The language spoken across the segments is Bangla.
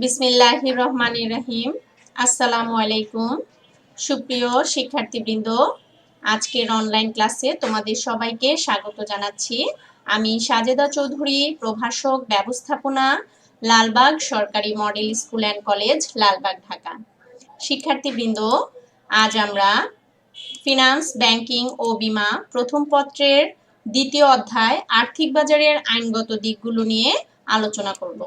বিসমিল্লাহির রহমানির রহিম। আসসালামু আলাইকুম। সুপ্রিয় শিক্ষার্থীবৃন্দ, আজকের অনলাইন ক্লাসে তোমাদের সবাইকে স্বাগত জানাচ্ছি। আমি সাজেদা চৌধুরী, প্রভাষক ব্যবস্থাপনা, লালবাগ সরকারি model school and college, Lalbagh, Dhaka. শিক্ষার্থীবৃন্দ, আজ আমরা ফিনান্স, ব্যাংকিং ও বীমা প্রথম পত্রের দ্বিতীয় অধ্যায় আর্থিক বাজারের আইনগত দিকগুলো নিয়ে আলোচনা করব।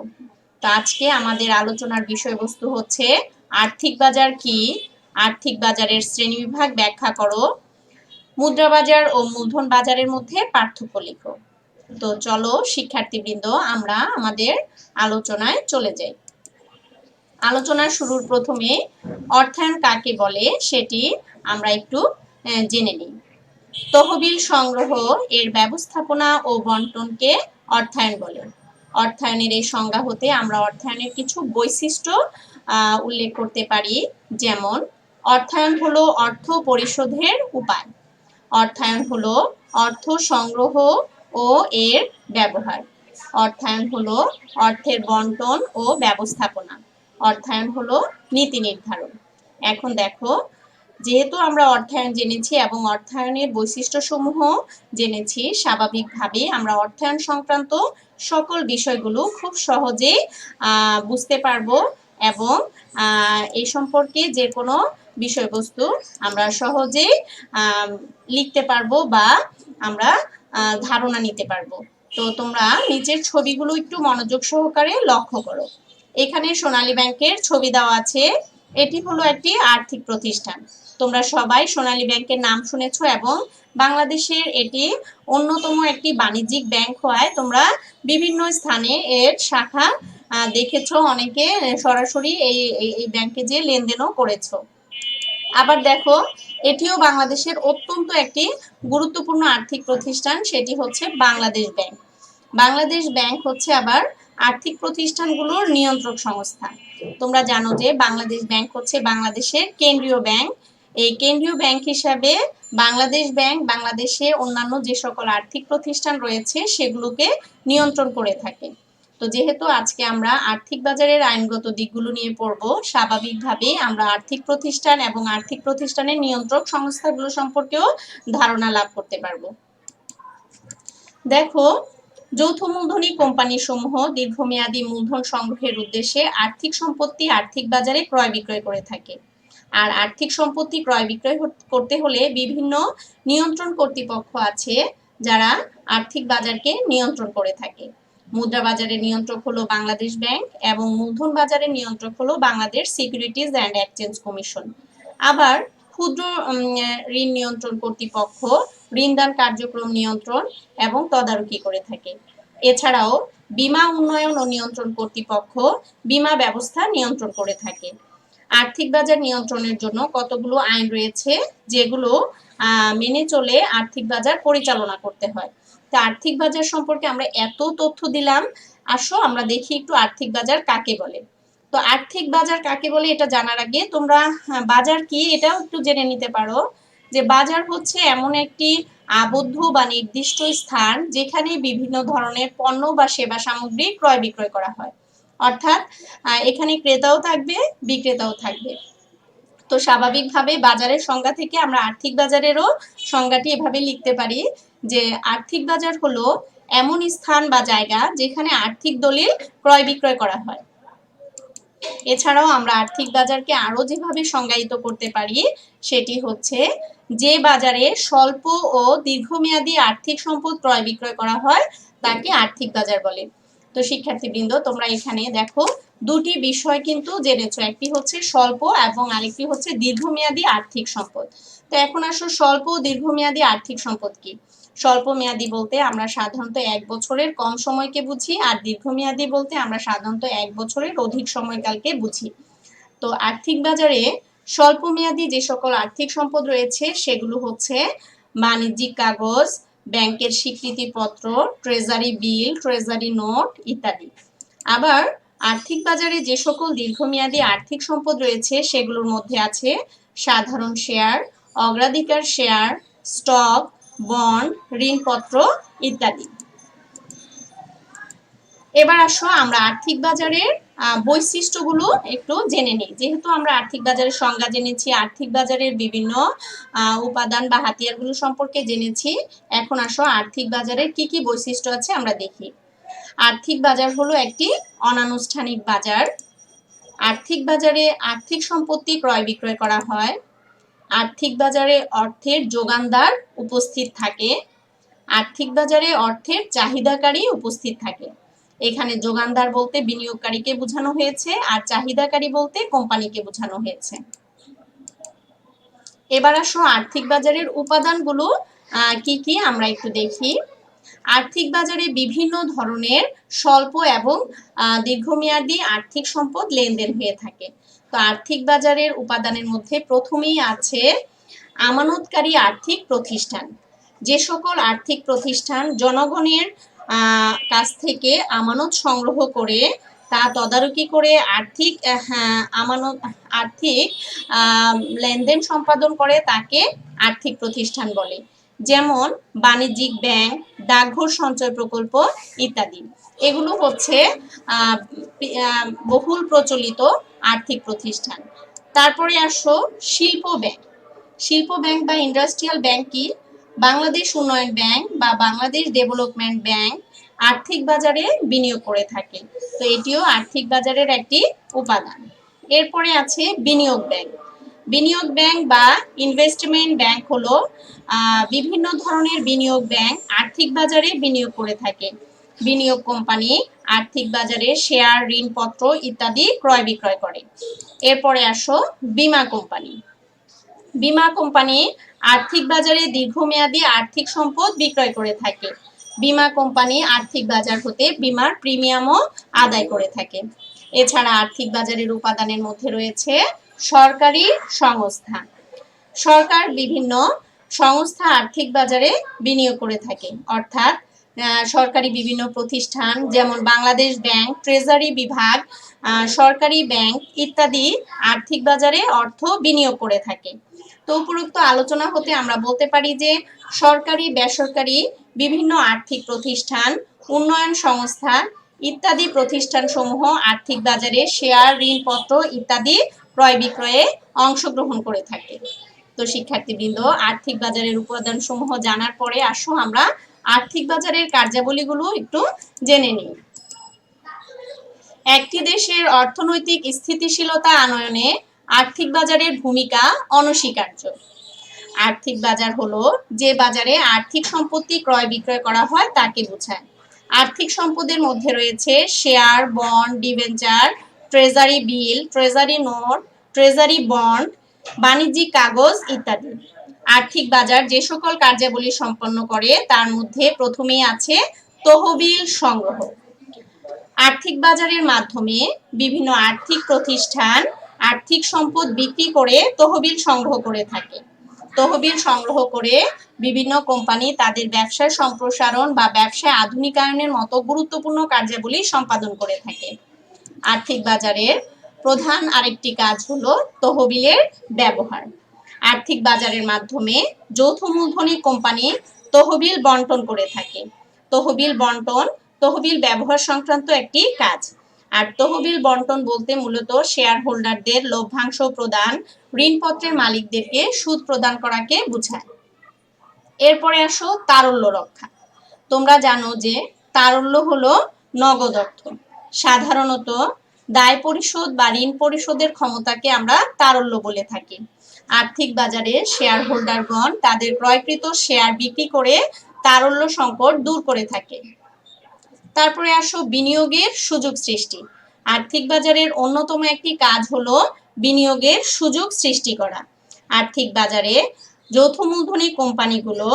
তো আজকে আমাদের আলোচনার বিষয়বস্তু হচ্ছে আর্থিক বাজার কি, আর্থিক বাজারের শ্রেণীবিভাগ ব্যাখ্যা করো, মুদ্রা বাজার ও মূলধন বাজারের মধ্যে পার্থক্য লিখো। তো চলো শিক্ষার্থীবৃন্দ, আমরা আমাদের আলোচনায় চলে যাই। আলোচনার শুরুর প্রথমে অর্থায়ন কাকে বলে সেটি আমরা একটু জেনে নিই। তহবিল সংগ্রহ এর ব্যবস্থাপনা ও বন্টনকে অর্থায়ন বলে। অর্থায়নের এই সংজ্ঞা হতে আমরা অর্থায়নের কিছু বৈশিষ্ট্য উল্লেখ করতে পারি, যেমন অর্থায়ন হলো অর্থ পরিশোধের উপায়, অর্থায়ন হলো অর্থ সংগ্রহ ও এর ব্যবহার, অর্থায়ন হলো অর্থের বন্টন ও ব্যবস্থাপনা, অর্থায়ন হলো নীতি নির্ধারণ। এখন দেখো, যেহেতু আমরা অর্থায়ন জেনেছি এবং অর্থায়নের বৈশিষ্ট্যসমূহ জেনেছি, স্বাভাবিকভাবে আমরা অর্থায়ন সংক্রান্ত সকল বিষয়গুলো খুব সহজেই বুঝতে পারবো এবং এই সম্পর্কে যে কোনো বিষয়বস্তু আমরা সহজেই লিখতে পারবো বা আমরা ধারণা নিতে পারবো। তো তোমরা নিচের ছবিগুলো একটু মনোযোগ সহকারে লক্ষ্য করো। এখানে সোনালী ব্যাংকের ছবি দেওয়া আছে। এটি হলো একটি আর্থিক প্রতিষ্ঠান। তোমরা সবাই সোনালী ব্যাংকের নাম শুনেছো এবং বাংলাদেশের এটি অন্যতম একটি বাণিজ্যিক ব্যাংক হওয়ায় তোমরা বিভিন্ন স্থানে এর শাখা দেখেছো, অনেকে সরাসরি এই ব্যাংকে যে লেনদেনও করেছো। আবার দেখো, এটিও বাংলাদেশের অত্যন্ত একটি গুরুত্বপূর্ণ আর্থিক প্রতিষ্ঠান, সেটি হচ্ছে বাংলাদেশ ব্যাংক। বাংলাদেশ ব্যাংক হচ্ছে আবার আর্থিক প্রতিষ্ঠানগুলোর নিয়ন্ত্রক সংস্থা। তোমরা জানো যে বাংলাদেশ ব্যাংক হচ্ছে বাংলাদেশের কেন্দ্রীয় ব্যাংক। এই কেন্দ্রীয় ব্যাংক হিসাবে বাংলাদেশ ব্যাংক বাংলাদেশে অন্যান্য যে সকল আর্থিক প্রতিষ্ঠান রয়েছে সেগুলোকে নিয়ন্ত্রণ করে থাকে। তো যেহেতু আজকে আমরা আর্থিক বাজারের আইনগত দিকগুলো নিয়ে পড়ব, স্বাভাবিকভাবে আমরা আর্থিক প্রতিষ্ঠান এবং আর্থিক প্রতিষ্ঠানের নিয়ন্ত্রক সংস্থাগুলো সম্পর্কেও ধারণা লাভ করতে পারবো। দেখো, যৌথ মূলধনী কোম্পানি সমূহ দীর্ঘমেয়াদী মূলধন সংগ্রহের উদ্দেশ্যে আর্থিক সম্পত্তি আর্থিক বাজারে ক্রয় বিক্রয় করে থাকে। আর আর্থিক সম্পত্তি ক্রয় বিক্রয় করতে হলে বিভিন্ন নিয়ন্ত্রণ কর্তৃপক্ষ আছে যারা আর্থিক বাজারকে নিয়ন্ত্রণ করে থাকে। মুদ্রা বাজারের নিয়ন্ত্রক হলো বাংলাদেশ ব্যাংক এবং মূলধন বাজারের নিয়ন্ত্রক হলো Bangladesh securities and exchange commission. আবার ক্ষুদ্র ঋণ নিয়ন্ত্রণ কর্তৃপক্ষ ঋণদান কার্যক্রম নিয়ন্ত্রণ এবং তদারকি করে থাকে। এছাড়াও বীমা উন্নয়ন ও নিয়ন্ত্রণ কর্তৃপক্ষ বীমা ব্যবস্থা নিয়ন্ত্রণ করে থাকে। আর্থিক বাজার নিয়ন্ত্রণের জন্য কতগুলো আইন রয়েছে যেগুলো মেনে চলে আর্থিক বাজার পরিচালনা করতে হয়। তো আর্থিক বাজার সম্পর্কে আমরা এত তথ্য দিলাম, আসো আমরা দেখি একটু আর্থিক বাজার কাকে বলে। তো আর্থিক বাজার কাকে বলে এটা জানার আগে তোমরা বাজার কি এটাও একটু জেনে নিতে পারো, যে বাজার হচ্ছে এমন একটি আবদ্ধ বা নির্দিষ্ট স্থান যেখানে বিভিন্ন ধরনের পণ্য বা সেবা সামগ্রী ক্রয় বিক্রয় করা হয়। অর্থাৎ এখানে ক্রেতাও থাকবে, বিক্রেতাও থাকবে। তো স্বাভাবিকভাবে বাজারের সংজ্ঞা থেকে আমরা আর্থিক বাজারেরও সংজ্ঞাটি এভাবে লিখতে পারি যে আর্থিক বাজার হলো এমন স্থান বা জায়গা যেখানে আর্থিক দলিল ক্রয় বিক্রয় করা হয়। এছাড়াও আমরা আর্থিক বাজারকে আরো যেভাবে সংজ্ঞায়িত করতে পারি সেটি হচ্ছে যে বাজারে স্বল্প ও দীর্ঘমেয়াদী আর্থিক সম্পদ ক্রয় বিক্রয় করা হয় তাকে আর্থিক বাজার বলে। তো শিক্ষার্থীবৃন্দ, তোমরা এখানে দেখো দুটি বিষয় কিন্তু জেনেছো, একটি হচ্ছে স্বল্প এবং আরেকটি হচ্ছে দীর্ঘমেয়াদী আর্থিক সম্পদ। তো এখন আসো স্বল্প ও দীর্ঘমেয়াদী আর্থিক সম্পদ কি। স্বল্প মেয়াদী বলতে আমরা সাধারণত 1 বছরের কম সময়কে বুঝি, আর দীর্ঘমেয়াদী বলতে আমরা সাধারণত 1 বছরের অধিক সময়কালকে বুঝি। তো আর্থিক বাজারে স্বল্প মেয়াদী যে সকল আর্থিক সম্পদ রয়েছে সেগুলো হচ্ছে বাণিজ্যিক কাগজ, ব্যাংকের স্বীকৃতিপত্র, ট্রেজারি বিল, ট্রেজারি নোট ইত্যাদি। আবার আর্থিক বাজারে যে সকল দীর্ঘমেয়াদী আর্থিক সম্পদ রয়েছে সেগুলোর মধ্যে আছে সাধারণ শেয়ার, অগ্রাধিকার শেয়ার, স্টক, বন্ড, ঋণপত্র ইত্যাদি। এবার আসো আমরা আর্থিক বাজারের বৈশিষ্ট্যগুলো একটু জেনে নিই। যেহেতু আমরা আর্থিক বাজারের সংজ্ঞা জেনেছি, আর্থিক বাজারের বিভিন্ন উপাদান বা হাতিয়ারগুলো সম্পর্কে জেনেছি, এখন আসো আর্থিক বাজারের কি কি বৈশিষ্ট্য আছে আমরা দেখি। আর্থিক বাজার হলো একটি অনানুষ্ঠানিক বাজার। আর্থিক বাজারে আর্থিক সম্পত্তি ক্রয় বিক্রয় করা হয়। আর্থিক বাজারে অর্থের যোগানদার উপস্থিত থাকে। আর্থিক বাজারে অর্থের চাহিদাকারী উপস্থিত থাকে। এখানে যোগানদার বলতে বিনিয়োগকারীকে বোঝানো হয়েছে, আর চাহিদাকারী বলতে কোম্পানিকে বোঝানো হয়েছে। এবার আসো আর্থিক বাজারের উপাদানগুলো কি কি আমরা একটু দেখি। আর্থিক বাজারে বিভিন্ন ধরনের স্বল্প এবং দীর্ঘমেয়াদী আর্থিক সম্পদ লেনদেন হয়ে থাকে। তো আর্থিক বাজারের উপাদানের মধ্যে প্রথমেই আছে আমানতকারী আর্থিক প্রতিষ্ঠান। যে সকল আর্থিক প্রতিষ্ঠান জনগণের কাছ থেকে আমানত সংগ্রহ করে তা তদারকি করে আর্থিক লেনদেন সম্পাদন করে তাকে আর্থিক প্রতিষ্ঠান বলে। যেমন বাণিজ্যিক ব্যাংক, ডাকঘর সঞ্চয় প্রকল্প ইত্যাদি। এগুলো হচ্ছে বহুল প্রচলিত আর্থিক প্রতিষ্ঠান। তারপরে আসো শিল্প ব্যাংক। শিল্প ব্যাংক বা ইন্ডাস্ট্রিয়াল ব্যাংক কি? বাংলাদেশ উন্নয়ন ব্যাংক বা বাংলাদেশ ডেভেলপমেন্ট ব্যাংক আর্থিক বাজারে বিনিয়োগ করে থাকে। তো এটিও আর্থিক বাজারের একটি উপাদান। এরপরে আছে বিনিয়োগ ব্যাংক। বিনিয়োগ ব্যাংক বা ইনভেস্টমেন্ট ব্যাংক হলো বিভিন্ন ধরনের বিনিয়োগ ব্যাংক আর্থিক বাজারে বিনিয়োগ করে থাকে। বিনিয়োগ কোম্পানি আর্থিক বাজারে শেয়ার, ঋণপত্র ইত্যাদি ক্রয় বিক্রয় করে। এরপরে আসো বীমা কোম্পানি। বীমা কোম্পানি আর্থিক বাজারে দীর্ঘমেয়াদী আর্থিক সম্পদ বিক্রয় করে থাকে। বীমা কোম্পানি আর্থিক বাজার হতে বীমার প্রিমিয়ামও আদায় করে থাকে। এছাড়া আর্থিক বাজারের উপাদানের মধ্যে রয়েছে সরকারি সংস্থা। সরকার বিভিন্ন সংস্থা আর্থিক বাজারে বিনিয়োগ করে থাকে, অর্থাৎ সরকারি বিভিন্ন প্রতিষ্ঠান যেমন বাংলাদেশ ব্যাংক, ট্রেজারি বিভাগ, সরকারি ব্যাংক ইত্যাদি আর্থিক বাজারে অর্থ বিনিয়োগ করে থাকে। তো উপরোক্ত আলোচনা হতে আমরা বলতে পারি যে সরকারি, বেসরকারি বিভিন্ন আর্থিক প্রতিষ্ঠান, উন্নয়ন সংস্থা ইত্যাদি প্রতিষ্ঠানসমূহ আর্থিক বাজারে শেয়ার, ঋণপত্র ইত্যাদি ক্রয় বিক্রয়ে অংশগ্রহণ করে থাকে। তো শিক্ষার্থীবৃন্দ, আর্থিক বাজারের উপাদানসমূহ জানার পরে আসো আমরা আর্থিক বাজারের কার্যাবলীগুলো একটু জেনে নিই। একটি দেশের অর্থনৈতিক স্থিতিশীলতা আনয়নে আর্থিক বাজারের ভূমিকা অনস্বীকার্য। আর্থিক বাজার হলো যে বাজারে আর্থিক সম্পত্তি ক্রয় বিক্রয় করা হয় তাকে বোঝায়। আর্থিক সম্পদের মধ্যে রয়েছে share, bond, debenture, treasury bill, treasury note, treasury bond, বাণিজ্যিক কাগজ ইত্যাদি। আর্থিক বাজার যে সকল কার্যাবলী সম্পন্ন করে তার মধ্যে প্রথমেই আছে তহবিল সংগ্রহ। আর্থিক বাজারের মাধ্যমে বিভিন্ন আর্থিক প্রতিষ্ঠান আর্থিক সম্পদ বিক্রি করে তহবিল সংগ্রহ করে থাকে। তহবিল সংগ্রহ করে বিভিন্ন কোম্পানি তাদের ব্যবসার সম্প্রসারণ বা ব্যবসায় আধুনিকায়নের মতো গুরুত্বপূর্ণ কার্যাবলী সম্পাদন করে থাকে। আর্থিক বাজারের প্রধান আরেকটি কাজ হলো তহবিলের ব্যবহার। আর্থিক বাজারের মাধ্যমে যৌথ মূলধনী কোম্পানি তহবিল বন্টন করে থাকে। তহবিল বন্টন তহবিল ব্যবহার সংক্রান্ত একটি কাজ। আর তহবিল বন্টন বলতে মূলত শেয়ার হোল্ডারদের লভ্যাংশ প্রদান, ঋণপত্রের মালিকদেরকে সুদ প্রদান করাকে বোঝায়। এরপরে আসো তারল্য রক্ষা। তোমরা জানো যে তারল্য হলো নগদ অর্থ। সাধারণত দায় পরিশোধ বা ঋণ পরিশোধের ক্ষমতাকে আমরা তারল্য বলে থাকি। আর্থিক বাজারে শেয়ার হোল্ডারগণ তাদের ক্রয়কৃত শেয়ার বিক্রি করে তারল্য সংকট দূর করে থাকে। তারপরে আসো বিনিয়োগের সুযোগ সৃষ্টি। আর্থিক বাজারের অন্যতম একটি কাজ হলো বিনিয়োগের সুযোগ সৃষ্টি করা। আর্থিক বাজারে যৌথ মূলধনী কোম্পানিগুলো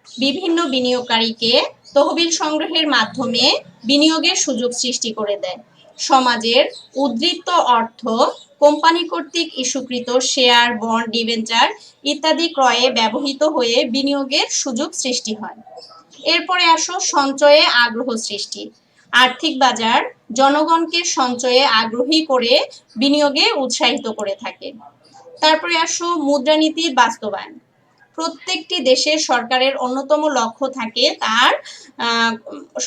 বিভিন্ন বিনিয়োগকারীকে তহবিল সংগ্রহের মাধ্যমে বিনিয়োগের সুযোগ সৃষ্টি করে দেয়। সমাজের উদ্বৃত্ত অর্থ কোম্পানি কর্তৃক ইস্যুকৃত শেয়ার, বন্ড, ডিবেঞ্চার ইত্যাদি ক্রয়ে ব্যবহৃত হয়ে বিনিয়োগের সুযোগ সৃষ্টি হয়। এরপরে আসো সঞ্চয়ে আগ্রহ সৃষ্টি। আর্থিক বাজার জনগণকে সঞ্চয়ে আগ্রহী করে বিনিয়োগে উৎসাহিত করে থাকে। তারপরে আসো মুদ্রানীতির বাস্তবায়ন। প্রত্যেকটি দেশের সরকারের অন্যতম লক্ষ্য থাকে তার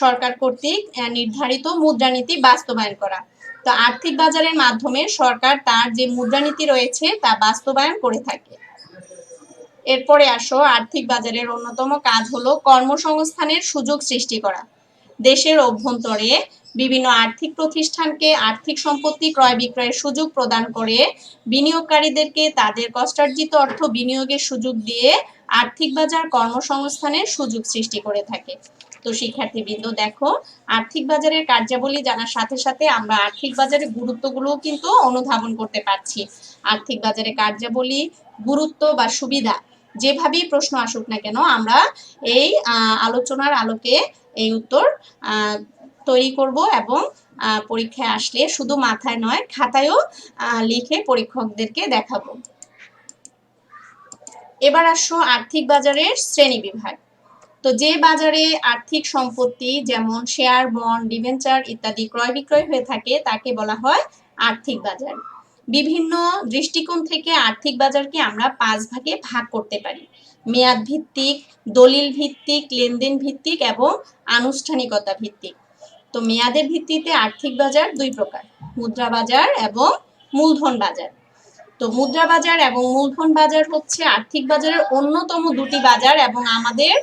সরকার কর্তৃক নির্ধারিত মুদ্রানীতি বাস্তবায়ন করা। তো আর্থিক বাজারের মাধ্যমে সরকার তার যে মুদ্রানীতি রয়েছে তা বাস্তবায়ন করে থাকে। এরপরে আসো, আর্থিক বাজারের অন্যতম কাজ হলো কর্মসংস্থানের সুযোগ সৃষ্টি করা। দেশের অভ্যন্তরে বিভিন্ন আর্থিক প্রতিষ্ঠানকে আর্থিক সম্পত্তি ক্রয় বিক্রয়ের সুযোগ প্রদান করে বিনিয়োগকারীদেরকে তাদের কষ্টার্জিত অর্থ বিনিয়োগের সুযোগ দিয়ে আর্থিক বাজার কর্মসংস্থানের সুযোগ সৃষ্টি করে থাকে। তো শিক্ষার্থীবৃন্দ দেখো, আর্থিক বাজারের কার্যাবলী জানার সাথে সাথে আমরা আর্থিক বাজারের গুরুত্বগুলোও কিন্তু অনুধাবন করতে পারছি। আর্থিক বাজারের কার্যাবলী, গুরুত্ব বা সুবিধা যেভাবেই প্রশ্ন আসুক না কেন, আমরা এই আলোচনার আলোকে এই উত্তর তৈরি করব এবং পরীক্ষায় আসলে শুধু মাথায় নয় খাতায়ও লিখে পরীক্ষকদেরকে দেখাবো। এবার আসো আর্থিক বাজারের শ্রেণী বিভাগ। তো যে বাজারে আর্থিক সম্পত্তি যেমন শেয়ার, বন্ড, ডিবেঞ্চার ইত্যাদি ক্রয় বিক্রয় হয়ে থাকে তাকে বলা হয় আর্থিক বাজার। বিভিন্ন দৃষ্টিকোণ থেকে আর্থিক বাজারকে আমরা 5 ভাগে ভাগ করতে পারি: মেয়াদ ভিত্তিক, দলিল ভিত্তিক, লেনদেন ভিত্তিক এবং আনুষ্ঠানিকতা ভিত্তিক। তো মেয়াদের ভিত্তিতে আর্থিক বাজার 2 প্রকার: মুদ্রা বাজার এবং মূলধন বাজার। তো মুদ্রা বাজার এবং মূলধন বাজার হচ্ছে আর্থিক বাজারের অন্যতম দুটি বাজার এবং আমাদের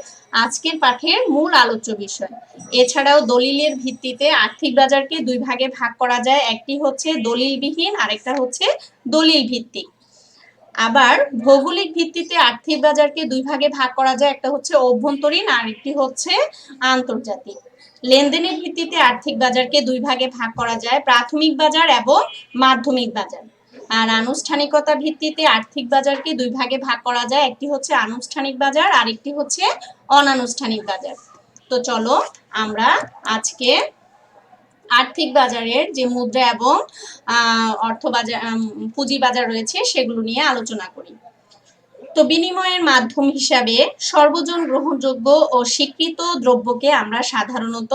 আজকের পাঠের মূল আলোচ্য বিষয়। এছাড়াও দলিলের ভিত্তিতে আর্থিক বাজারকে 2 ভাগে ভাগ করা যায়, একটি হচ্ছে দলিলবিহীন, আরেকটা হচ্ছে দলিল ভিত্তিক। আবার ভৌগোলিক ভিত্তিতে আর্থিক বাজারকে 2 ভাগে ভাগ করা যায়, একটা হচ্ছে অভ্যন্তরীণ আর একটি হচ্ছে আন্তর্জাতিক। লেনদেনের ভিত্তিতে আর্থিক বাজারকে 2 ভাগে ভাগ করা যায়, প্রাথমিক বাজার এবং মাধ্যমিক বাজার। আর আনুষ্ঠানিকতা ভিত্তিতে আর্থিক বাজারকে 2 ভাগে ভাগ করা যায়, একটি হচ্ছে আনুষ্ঠানিক বাজার আর একটি হচ্ছে অনানুষ্ঠানিক বাজার। তো চলো আমরা আজকে আর্থিক বাজারের যে মুদ্রা এবং অর্থ বাজার, পুঁজি বাজার রয়েছে সেগুলো নিয়ে আলোচনা করি। তো বিনিময়ের মাধ্যম হিসাবে সর্বজন গ্রহণযোগ্য ও স্বীকৃত দ্রব্যকে আমরা সাধারণত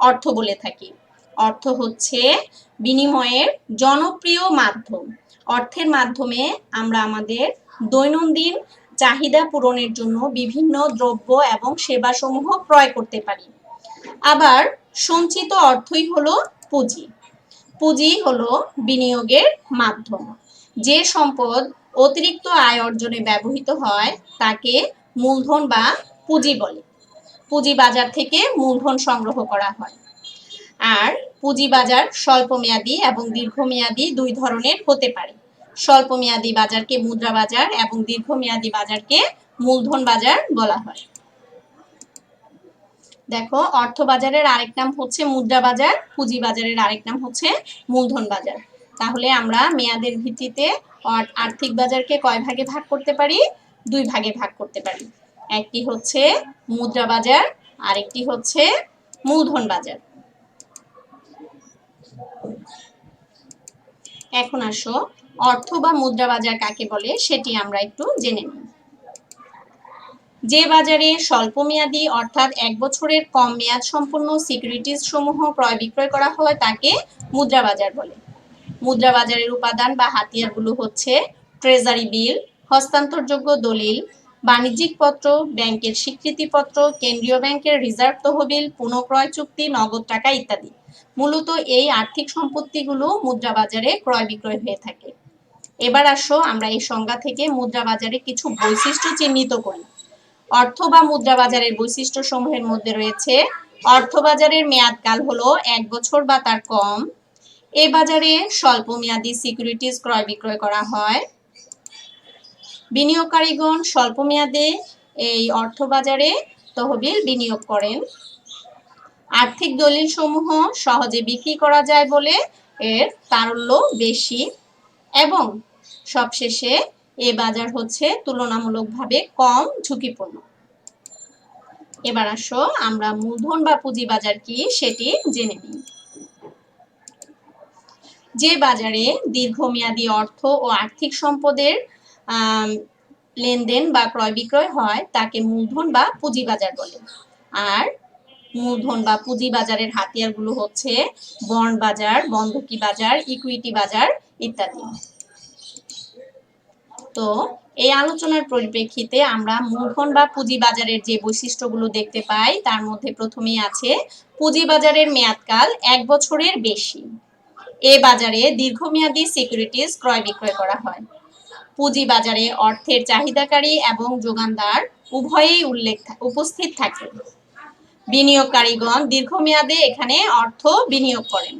অর্থ বলে থাকি। অর্থ হচ্ছে বিনিময়ের জনপ্রিয় মাধ্যম। অর্থের মাধ্যমে আমরা আমাদের দৈনন্দিন চাহিদা পূরণের জন্য বিভিন্ন দ্রব্য এবং সেবাসমূহ ক্রয় করতে পারি। আবার সঞ্চিত অর্থই হলো পুঁজি। পুঁজি হলো বিনিয়োগের মাধ্যম। যে সম্পদ অতিরিক্ত আয় অর্জনে ব্যবহৃত হয় তাকে মূলধন বা পুঁজি বলে। পুঁজি বাজার থেকে মূলধন সংগ্রহ করা হয়। আর পুঁজি বাজার স্বল্পমেয়াদী এবং দীর্ঘমেয়াদী 2 ধরনের হতে পারে। স্বল্পমেয়াদী বাজারকে মুদ্রা বাজার এবং দীর্ঘমেয়াদী বাজারকে মূলধন বাজার বলা হয়। দেখো, অর্থ বাজারের আরেক নাম হচ্ছে মুদ্রা বাজার, পুঁজি বাজারের আরেক নাম হচ্ছে মূলধন বাজার। তাহলে আমরা মেয়াদের ভিত্তিতে আর্থিক বাজারকে কয় ভাগে ভাগ করতে পারি? 2 ভাগে ভাগ করতে পারি। একটি হচ্ছে মুদ্রা বাজার, আরেকটি হচ্ছে মূলধন বাজার। এখন আসো অর্থ বা মুদ্রা বাজার কাকে বলে সেটি আমরা একটু জেনে নিই। যে বাজারে স্বল্পমেয়াদী অর্থাৎ 1 বছরের কম মেয়াদ সম্পন্ন সিকিউরিটিজ সমূহ ক্রয় বিক্রয় করা হয় তাকে মুদ্রা বাজার বলে। মুদ্রা বাজারের উপাদান বা হাতিয়ারগুলো হচ্ছে ট্রেজারি বিল, হস্তান্তরযোগ্য দলিল, বাণিজ্যিক পত্র, ব্যাংকের স্বীকৃতিপত্র, কেন্দ্রীয় ব্যাংকের রিজার্ভ তহবিল, পুনঃক্রয় চুক্তি, নগদ টাকা ইত্যাদি। মূলত এই আর্থিক সম্পত্তিগুলো মুদ্রা বাজারে ক্রয় বিক্রয় হয়ে থাকে। এবার আসো আমরা এই সংজ্ঞা থেকে মুদ্রা বাজারে কিছু বৈশিষ্ট্য চিহ্নিত করি। অর্থ বা মুদ্রা বাজারের বৈশিষ্ট্য সমূহের মধ্যে রয়েছে: অর্থ বাজারের মেয়াদকাল হলো 1 বছর বা তার কম। এই বাজারে স্বল্প মেয়াদী সিকিউরিটিজ ক্রয় বিক্রয় করা হয়। বিনিয়োগকারীগণ স্বল্প মেয়াদে এই অর্থ বাজারে তহবিল বিনিয়োগ করেন। আর্থিক দলিল সমূহ সহজে বিক্রি করা যায় বলে এর তারল্য বেশি। এবং সবশেষে এই বাজার হচ্ছে তুলনামূলকভাবে কম ঝুঁকিপূর্ণ। এবার আসো আমরা মূলধন বা পুঁজি বাজার কি সেটি জেনে নিই। যে বাজারে দীর্ঘমেয়াদী অর্থ ও আর্থিক সম্পদের লেনদেন বা ক্রয় বিক্রয় হয় তাকে মূলধন বা পুঁজি বাজার বলে। আর মূলধন বা পুঁজি বাজারের হাতিয়ারগুলো হচ্ছে বন্ড বাজার, বন্ধকি বাজার, ইকুইটি বাজার ইত্যাদি। তো এই আলোচনার পরিপ্রেক্ষিতে আমরা মূলধন বা পুঁজিবাজারের যে বৈশিষ্ট্যগুলো দেখতে পাই তার মধ্যে প্রথমেই আছে পুঁজিবাজারের মেয়াদকাল 1 বছরের বেশি। এ বাজারে দীর্ঘমেয়াদী সিকিউরিটিজ ক্রয় বিক্রয় করা হয়। পুঁজিবাজারে অর্থের চাহিদাকারী এবং যোগানদার উভয়েই উপস্থিত থাকে। বিনিয়োগকারীগণ দীর্ঘমেয়াদে এখানে অর্থ বিনিয়োগ করেন।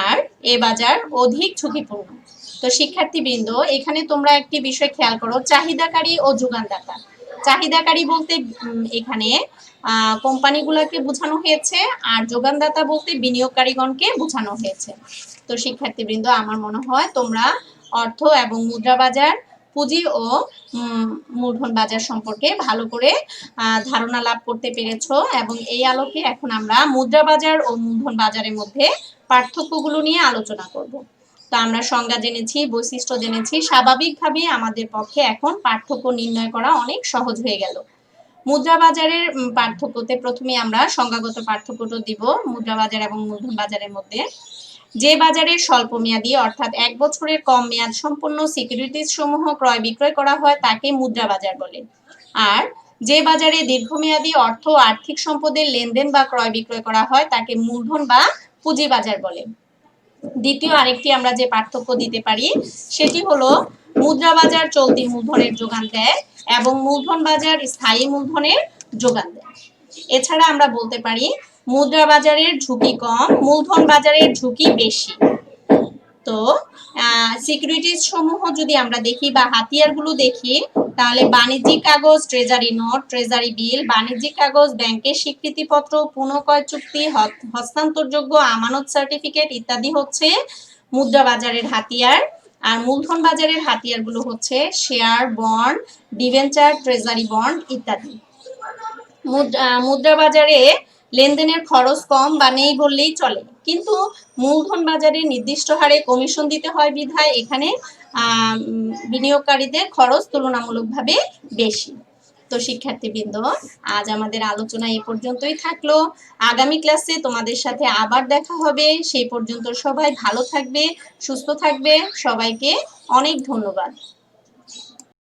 আর এ বাজার অধিক ঝুঁকিপূর্ণ। তো শিক্ষার্থীবৃন্দ, এখানে তোমরা একটি বিষয় খেয়াল করো, চাহিদাকারী ও যোগানদাতা। চাহিদাকারী বলতে এখানে কোম্পানিগুলোকে বোঝানো হয়েছে, আর যোগানদাতা বলতে বিনিয়োগকারীগণকে বোঝানো হয়েছে। তো শিক্ষার্থীবৃন্দ, আমার মনে হয় তোমরা অর্থ এবং মুদ্রা বাজার, পুঁজি ও মূলধন বাজার সম্পর্কে ভালো করে ধারণা লাভ করতে পেরেছো, এবং এই আলোকে এখন আমরা মুদ্রা বাজার ও মূলধন বাজারের মধ্যে পার্থক্যগুলো নিয়ে আলোচনা করব। তো আমরা সংজ্ঞা জেনেছি, বৈশিষ্ট্য জেনেছি, স্বাভাবিকভাবে আমাদের পক্ষে এখন পার্থক্য নির্ণয় করা অনেক সহজ হয়ে গেল। মুদ্রা বাজারের পার্থক্যতে প্রথমে আমরা সংজ্ঞাগত পার্থক্যটা দিব মুদ্রা বাজার এবং মূলধন বাজারের মধ্যে। যে বাজারে স্বল্প মেয়াদী অর্থাৎ 1 বছরের কম মেয়াদ সম্পন্ন সিকিউরিটিজ সমূহ ক্রয় বিক্রয় করা হয় তাকে মুদ্রা বাজার বলে। আর যে বাজারে দীর্ঘমেয়াদী অর্থ ও আর্থিক সম্পদের লেনদেন বা ক্রয় বিক্রয় করা হয় তাকে মূলধন বা পুঁজি বাজার বলে। দ্বিতীয় আরেকটি আমরা যে পার্থক্য দিতে পারি সেটি হলো মুদ্রা বাজার চলতি মূলধনের যোগান দেয় এবং মূলধন বাজার স্থায়ী মূলধনের যোগান দেয়। এছাড়া আমরা বলতে পারি মুদ্রা বাজারের ঝুঁকি কম, মূলধন বাজারের ঝুঁকি বেশি। তো সিকিউরিটিজ সমূহ যদি আমরা দেখি বা হাতিয়ারগুলো দেখি, তাহলে বাণিজ্যিক কাগজ, ট্রেজারি নোট, ট্রেজারি বিল, বাণিজ্যিক কাগজ, ব্যাংকের স্বীকৃতিপত্র, পুনঃক্রয় চুক্তি, হস্তান্তরযোগ্য আমানত সার্টিফিকেট ইত্যাদি হচ্ছে মুদ্রা বাজারের হাতিয়ার। আর মূলধন বাজারের হাতিয়ারগুলো হচ্ছে share, bond, debenture, treasury bond ইত্যাদি। মুদ্রা বাজারে লেনদেনের খরচ কম বা নেই বললেই চলে, কিন্তু মূলধন বাজারে নির্দিষ্ট হারে কমিশন দিতে হয় বিধায় এখানে বিনিয়োগকারীদের খরচ তুলনামূলকভাবে বেশি। তো শিক্ষার্থীবৃন্দ, আজ আমাদের আলোচনা এই পর্যন্তই থাকলো। আগামী ক্লাসে তোমাদের সাথে আবার দেখা হবে। সেই পর্যন্ত সবাই ভালো থাকবে, সুস্থ থাকবে। সবাইকে অনেক ধন্যবাদ।